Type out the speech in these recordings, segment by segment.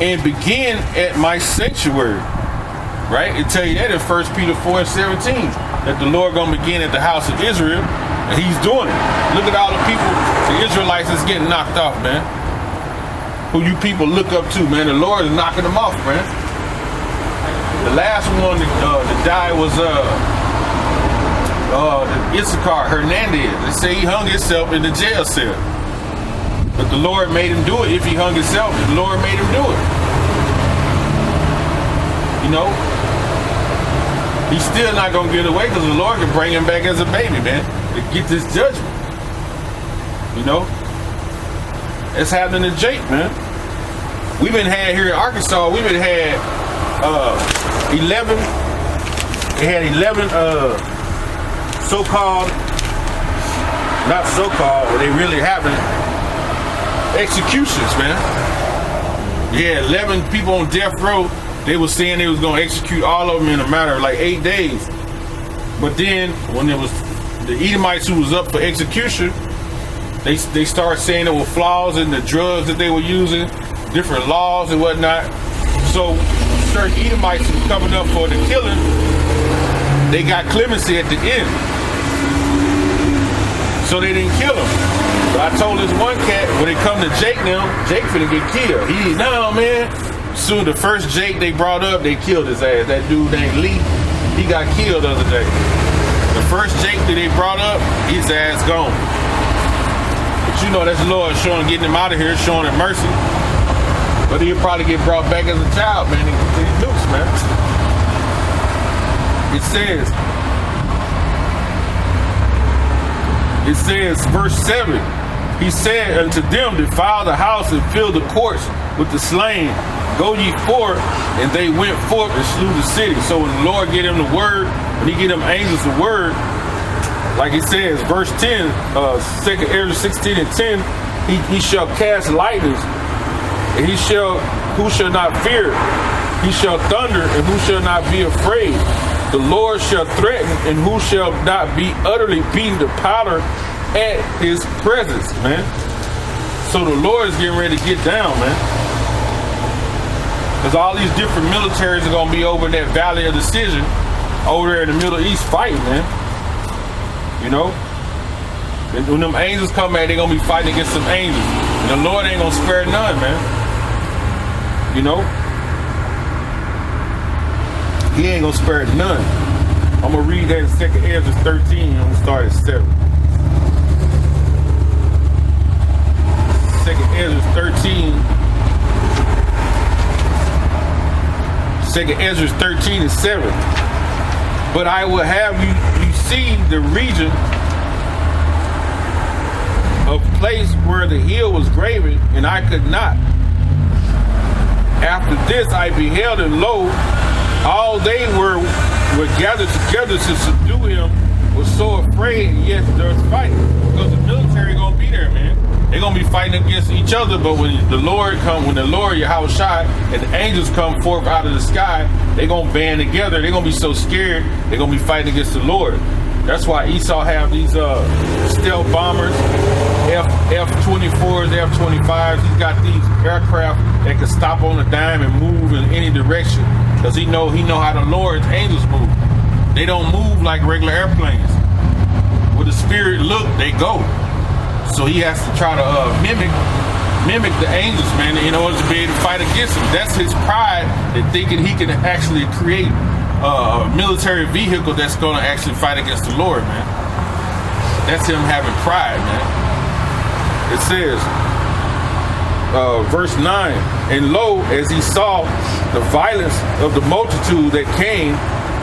and begin at my sanctuary. Right? It tell you that in 1 Peter 4:17, that the Lord gonna begin at the house of Israel, and he's doing it. Look at all the people, the Israelites that's getting knocked off, man. Who you people look up to, man. The Lord is knocking them off, man. The last one that died was Issachar Hernandez. They say he hung himself in the jail cell. But the Lord made him do it. If he hung himself, the Lord made him do it. You know? He's still not going to get away because the Lord can bring him back as a baby, man, to get this judgment. You know? It's happening to Jake, man. We've been had here in Arkansas, we've been had 11, they had 11 so-called, not so-called, but they really happened, executions, man. Yeah, 11 people on death row. They were saying they was going to execute all of them in a matter of like 8 days. But then when it was the Edomites who was up for execution, they started saying there were flaws in the drugs that they were using, different laws and whatnot. So certain Edomites who were coming up for the killing, they got clemency at the end. So they didn't kill him. So I told this one cat, when it come to Jake now, Jake finna get killed. No, man. Soon the first Jake they brought up, they killed his ass. That dude named Lee, he got killed the other day. The first Jake that they brought up, his ass gone. But you know that's the Lord showing, getting him out of here, showing him mercy. But he'll probably get brought back as a child, man, and get these nukes, man. It says, verse 7, he said unto them, defile the house and fill the courts with the slain. Go ye forth, and they went forth and slew the city. So when the Lord get him the word, when he get them angels the word, like he says, verse 10, 2nd Ezra 16 and 10, he shall cast lightnings, and who shall not fear? He shall thunder, and who shall not be afraid? The Lord shall threaten, and who shall not be utterly beaten to powder at his presence, man. So the Lord is getting ready to get down, man. Because all these different militaries are going to be over in that Valley of Decision, over there in the Middle East fighting, man. You know? And when them angels come back, they're going to be fighting against some angels. And the Lord ain't going to spare none, man. You know? He ain't going to spare none. I'm going to read that in 2nd Ezra 13. I'm going to start at 7. 2nd Ezra 13. 2nd Ezra 13 and 7. But I will have you see the region of place where the hill was graven, and I could not. After this I beheld, and lo, all they were gathered together to subdue him, was so afraid, and yet there's fighting. Because the military gonna be there, man. They're gonna be fighting against each other, but when the Lord Yahushua and the angels come forth out of the sky, they're gonna band together. They're gonna be so scared, they're gonna be fighting against the Lord. That's why Esau have these stealth bombers, F-24s, F-25s. He's got these aircraft that can stop on a dime and move in any direction, because he know how the Lord's angels move. They don't move like regular airplanes. Where the spirit look, they go. So he has to try to mimic the angels, man, in order to be able to fight against them. That's his pride, that thinking he can actually create a military vehicle that's going to actually fight against the Lord, man. That's him having pride, man. It says, verse 9, and lo, as he saw the violence of the multitude that came,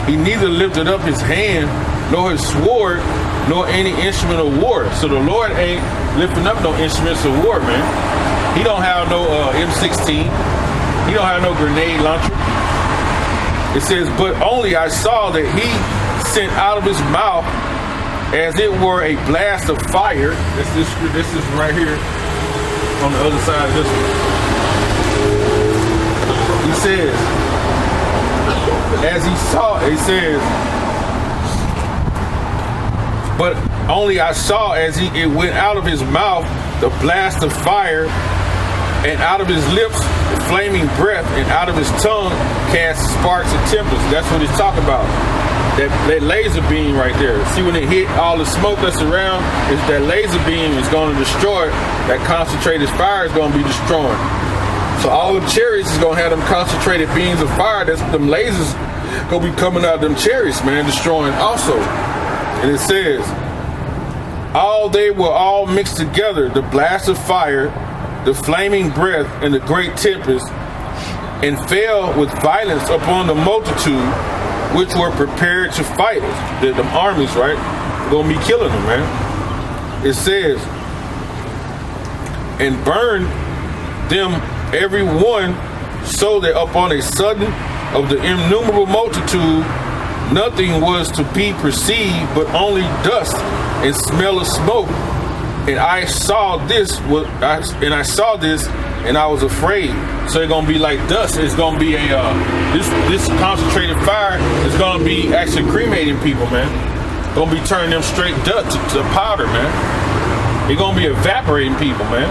he neither lifted up his hand, nor his sword, nor any instrument of war. So the Lord ain't lifting up no instruments of war, man. He don't have no M16. He don't have no grenade launcher. It says, but only I saw that he sent out of his mouth as it were a blast of fire. This is right here on the other side of this one. He says, as he saw, it says, but only I saw as it went out of his mouth the blast of fire, And out of his lips, flaming breath, and out of his tongue cast sparks and tempest. That's what he's talking about. That laser beam right there. See, when it hit all the smoke that's around, is that laser beam is going to destroy. That concentrated fire is going to be destroying. So all the chariots is going to have them concentrated beams of fire. That's them lasers going to be coming out of them chariots, man, destroying also. And it says, they were all mixed together, the blast of fire, the flaming breath, and the great tempest, and fell with violence upon the multitude which were prepared to fight us. The armies, right? Gonna be killing them, man. It says, and burned them every one, so that upon a sudden of the innumerable multitude nothing was to be perceived but only dust and smell of smoke. And I saw this, and I was afraid. So it's gonna be like dust. It's gonna be this concentrated fire is gonna be actually cremating people, man. Gonna be turning them straight dust to powder, man. It's gonna be evaporating people, man.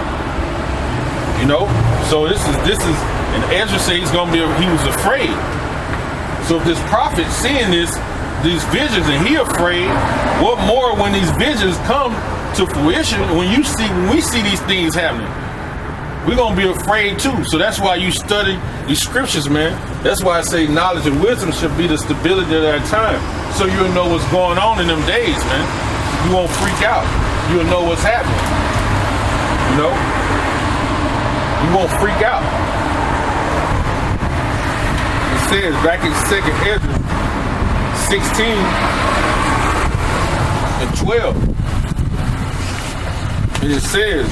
You know. So this is, and Ezra says he was afraid. So if this prophet seeing these visions and he afraid, what more when these visions come to fruition? When we see these things happening, we're gonna be afraid too. So that's why you study these scriptures, man. That's why I say knowledge and wisdom should be the stability of that time. So you'll know what's going on in them days, man. You won't freak out. You'll know what's happening. You know? You won't freak out. It says back in 2nd Ezra 16 and 12. And it says,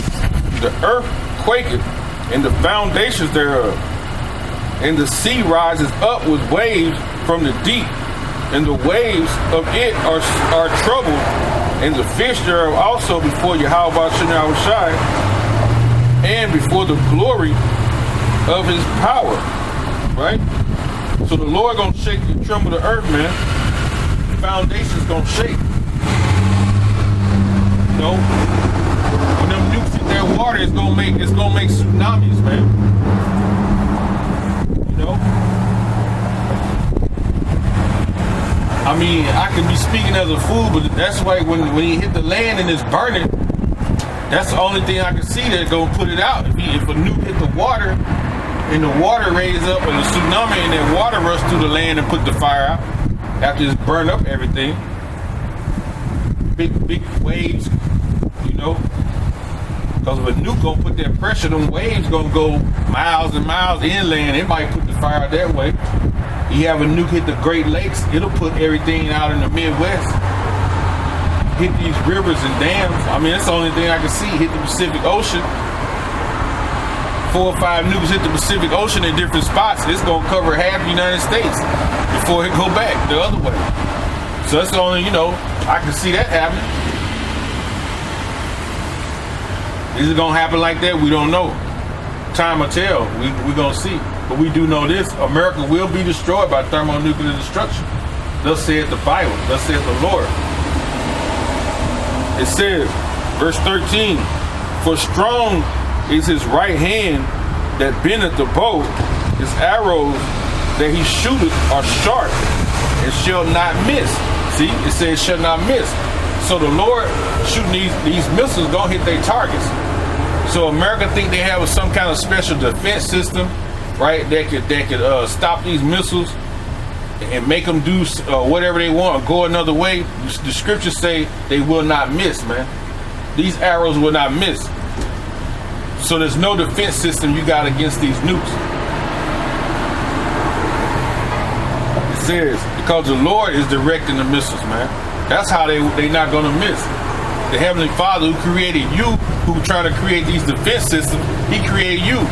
the earth quaketh, and the foundations thereof, and the sea rises up with waves from the deep, and the waves of it are troubled, and the fish thereof also before Yahweh Shai, and before the glory of his power. Right? So the Lord gonna shake and tremble the earth, man. The foundation's gonna shake. You know? When them nukes hit that water, it's gonna make tsunamis, man. You know? I mean, I could be speaking as a fool, but that's why when he hit the land and it's burning, that's the only thing I can see that's gonna put it out. If a nuke hit the water and the water raised up and the tsunami and that water rushed through the land and put the fire out after it's burned up everything. Big waves, you know. Because if a nuke gonna put that pressure, them waves gonna go miles and miles inland. It might put the fire out that way. You have a nuke hit the Great Lakes, it'll put everything out in the Midwest. Hit these rivers and dams. I mean, that's the only thing I can see. Hit the Pacific Ocean. 4 or 5 nukes hit the Pacific Ocean in different spots. It's gonna cover half the United States before it go back the other way. So that's the only, I can see that happening. Is it gonna happen like that? We don't know. Time will tell. We're gonna see. But we do know this: America will be destroyed by thermonuclear destruction. Thus saith the Bible. Thus saith the Lord. It says, verse 13, for strong is his right hand that bendeth the bow, his arrows that he shooteth are sharp and shall not miss. See, it says shall not miss. So the Lord shooting these missiles gonna hit their targets. So America think they have some kind of special defense system, right? That could stop these missiles and make them do whatever they want or go another way. The scriptures say they will not miss, man. These arrows will not miss. So there's no defense system you got against these nukes. It says, because the Lord is directing the missiles, man. That's how they not gonna miss. The Heavenly Father who created you, who trying to create these defense systems, he created you.